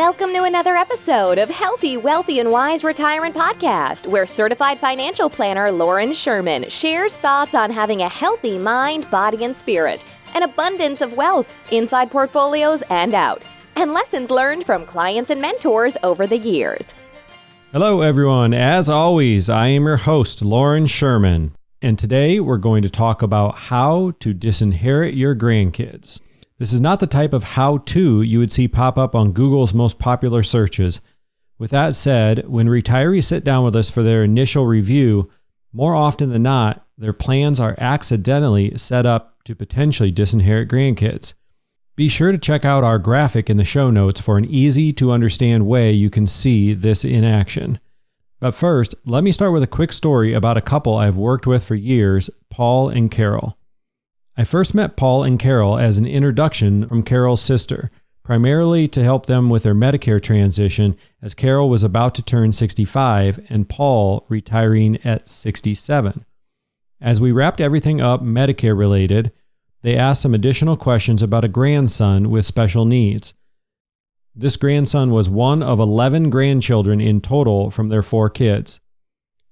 Welcome to another episode of Healthy, Wealthy, and Wise Retirement Podcast, where certified financial planner Loren Sherman shares thoughts on having a healthy mind, body, and spirit, an abundance of wealth inside portfolios and out, and lessons learned from clients and mentors over the years. Hello, everyone. As always, I am your host, Loren Sherman, and today we're going to talk about how to disinherit your grandkids. This is not the type of how-to you would see pop up on Google's most popular searches. With that said, when retirees sit down with us for their initial review, more often than not, their plans are accidentally set up to potentially disinherit grandkids. Be sure to check out our graphic in the show notes for an easy-to-understand way you can see this in action. But first, let me start with a quick story about a couple I've worked with for years, Paul and Carol. I first met Paul and Carol as an introduction from Carol's sister, primarily to help them with their Medicare transition, as Carol was about to turn 65 and Paul retiring at 67. As we wrapped everything up Medicare related, they asked some additional questions about a grandson with special needs. This grandson was one of 11 grandchildren in total from their 4 kids.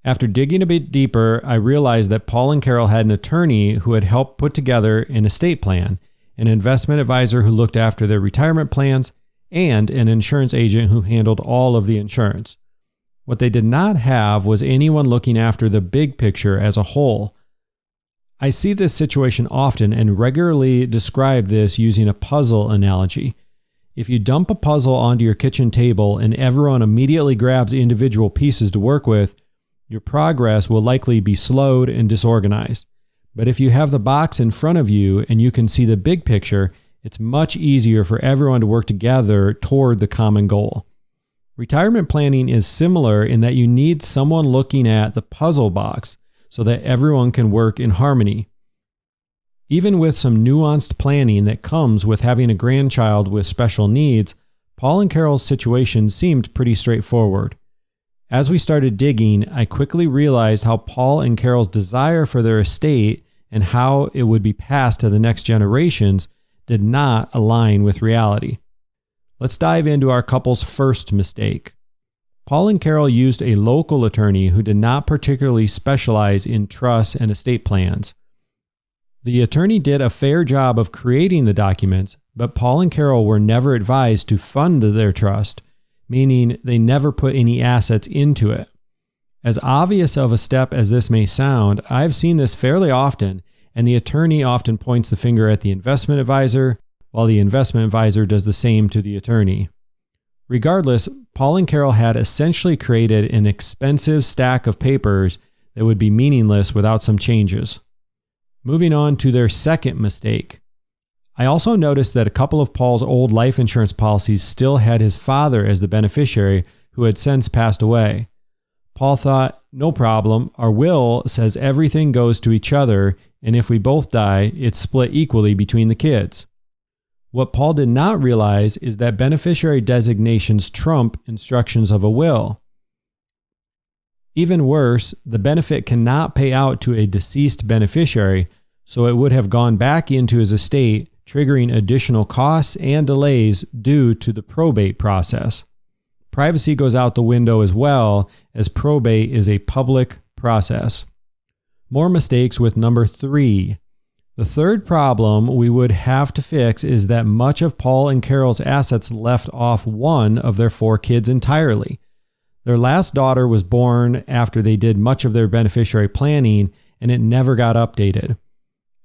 After digging a bit deeper, I realized that Paul and Carol had an attorney who had helped put together an estate plan, an investment advisor who looked after their retirement plans, and an insurance agent who handled all of the insurance. What they did not have was anyone looking after the big picture as a whole. I see this situation often and regularly describe this using a puzzle analogy. If you dump a puzzle onto your kitchen table and everyone immediately grabs individual pieces to work with, your progress will likely be slowed and disorganized. But if you have the box in front of you and you can see the big picture, it's much easier for everyone to work together toward the common goal. Retirement planning is similar in that you need someone looking at the puzzle box so that everyone can work in harmony. Even with some nuanced planning that comes with having a grandchild with special needs, Paul and Carol's situation seemed pretty straightforward. As we started digging, I quickly realized how Paul and Carol's desire for their estate and how it would be passed to the next generations did not align with reality. Let's dive into our couple's first mistake. Paul and Carol used a local attorney who did not particularly specialize in trusts and estate plans. The attorney did a fair job of creating the documents, but Paul and Carol were never advised to fund their trust, meaning they never put any assets into it. As obvious of a step as this may sound, I've seen this fairly often, and the attorney often points the finger at the investment advisor, while the investment advisor does the same to the attorney. Regardless, Paul and Carol had essentially created an expensive stack of papers that would be meaningless without some changes. Moving on to their second mistake. I also noticed that a couple of Paul's old life insurance policies still had his father as the beneficiary, who had since passed away. Paul thought, no problem, our will says everything goes to each other, and if we both die, it's split equally between the kids. What Paul did not realize is that beneficiary designations trump instructions of a will. Even worse, the benefit cannot pay out to a deceased beneficiary, so it would have gone back into his estate, triggering additional costs and delays due to the probate process. Privacy goes out the window as well, as probate is a public process. More mistakes with number 3. The third problem we would have to fix is that much of Paul and Carol's assets left off one of their 4 kids entirely. Their last daughter was born after they did much of their beneficiary planning, and it never got updated.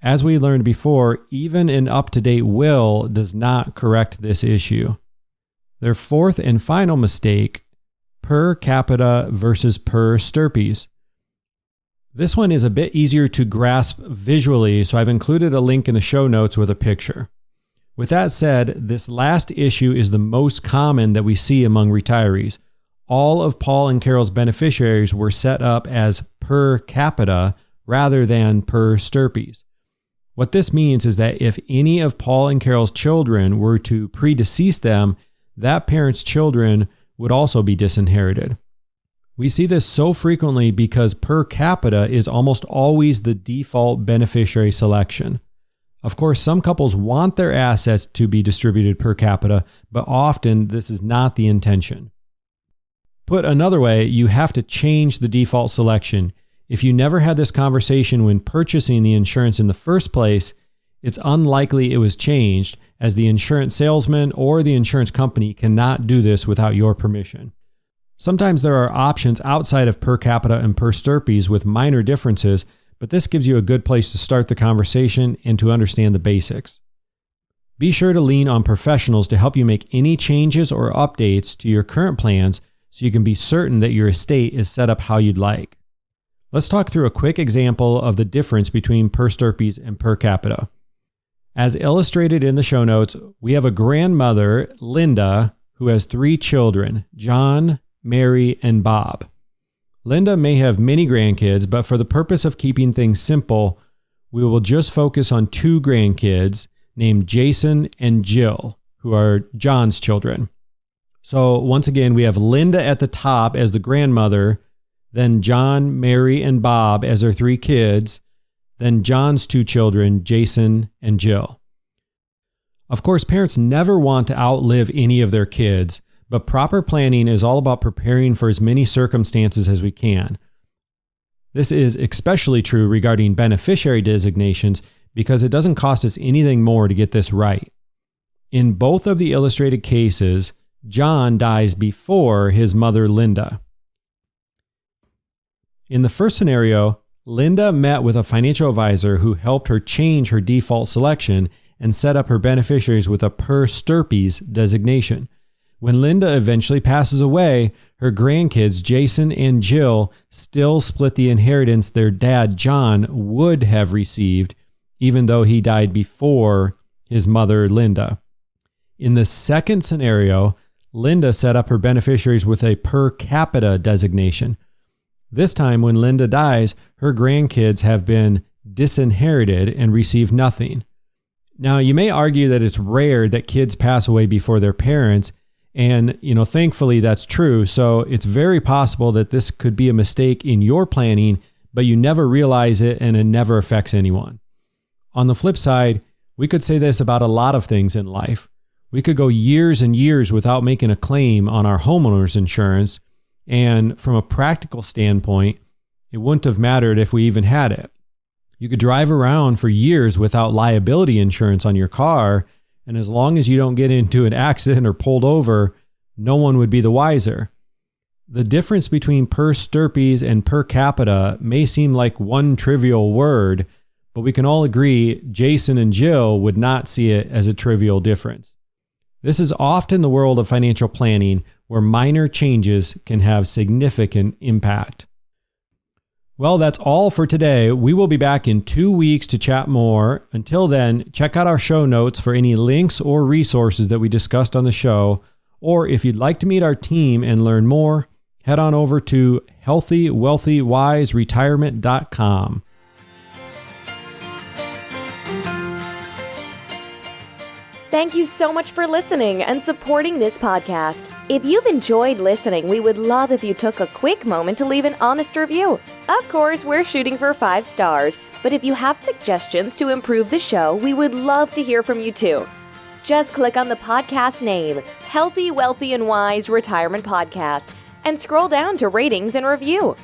As we learned before, even an up-to-date will does not correct this issue. Their fourth and final mistake, per capita versus per stirpes. This one is a bit easier to grasp visually, so I've included a link in the show notes with a picture. With that said, this last issue is the most common that we see among retirees. All of Paul and Carol's beneficiaries were set up as per capita rather than per stirpes. What this means is that if any of Paul and Carol's children were to predecease them, that parent's children would also be disinherited. We see this so frequently because per capita is almost always the default beneficiary selection. Of course, some couples want their assets to be distributed per capita, but often this is not the intention. Put another way, you have to change the default selection. If you never had this conversation when purchasing the insurance in the first place, it's unlikely it was changed, as the insurance salesman or the insurance company cannot do this without your permission. Sometimes there are options outside of per capita and per stirpes with minor differences, but this gives you a good place to start the conversation and to understand the basics. Be sure to lean on professionals to help you make any changes or updates to your current plans so you can be certain that your estate is set up how you'd like. Let's talk through a quick example of the difference between per stirpes and per capita. As illustrated in the show notes, we have a grandmother, Linda, who has 3 children, John, Mary, and Bob. Linda may have many grandkids, but for the purpose of keeping things simple, we will just focus on 2 grandkids named Jason and Jill, who are John's children. So once again, we have Linda at the top as the grandmother, then John, Mary, and Bob as their 3 kids, then John's 2 children, Jason and Jill. Of course, parents never want to outlive any of their kids, but proper planning is all about preparing for as many circumstances as we can. This is especially true regarding beneficiary designations because it doesn't cost us anything more to get this right. In both of the illustrated cases, John dies before his mother, Linda. In the first scenario, Linda met with a financial advisor who helped her change her default selection and set up her beneficiaries with a per stirpes designation. When Linda eventually passes away, her grandkids, Jason and Jill, still split the inheritance their dad, John, would have received, even though he died before his mother, Linda. In the second scenario, Linda set up her beneficiaries with a per capita designation. This time, when Linda dies, her grandkids have been disinherited and receive nothing. Now, you may argue that it's rare that kids pass away before their parents, and, thankfully that's true. So it's very possible that this could be a mistake in your planning, but you never realize it and it never affects anyone. On the flip side, we could say this about a lot of things in life. We could go years and years without making a claim on our homeowner's insurance, and from a practical standpoint, it wouldn't have mattered if we even had it. You could drive around for years without liability insurance on your car, and as long as you don't get into an accident or pulled over, no one would be the wiser. The difference between per stirpes and per capita may seem like one trivial word, but we can all agree Jason and Jill would not see it as a trivial difference. This is often the world of financial planning where minor changes can have significant impact. Well, that's all for today. We will be back in 2 weeks to chat more. Until then, check out our show notes for any links or resources that we discussed on the show. Or if you'd like to meet our team and learn more, head on over to healthywealthywiseretirement.com. Thank you so much for listening and supporting this podcast. If you've enjoyed listening, we would love if you took a quick moment to leave an honest review. Of course, we're shooting for 5 stars, but if you have suggestions to improve the show, we would love to hear from you too. Just click on the podcast name, Healthy, Wealthy, and Wise Retirement Podcast, and scroll down to ratings and review.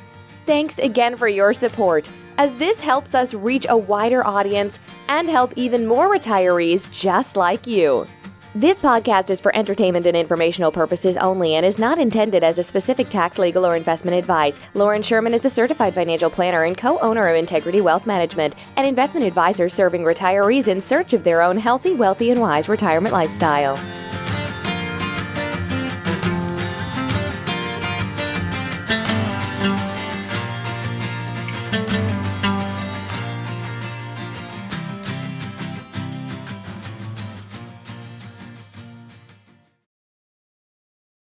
Thanks again for your support, as this helps us reach a wider audience and help even more retirees just like you. This podcast is for entertainment and informational purposes only and is not intended as a specific tax, legal, or investment advice. Loren Sherman is a certified financial planner and co-owner of Integrity Wealth Management, an investment advisor serving retirees in search of their own healthy, wealthy, and wise retirement lifestyle.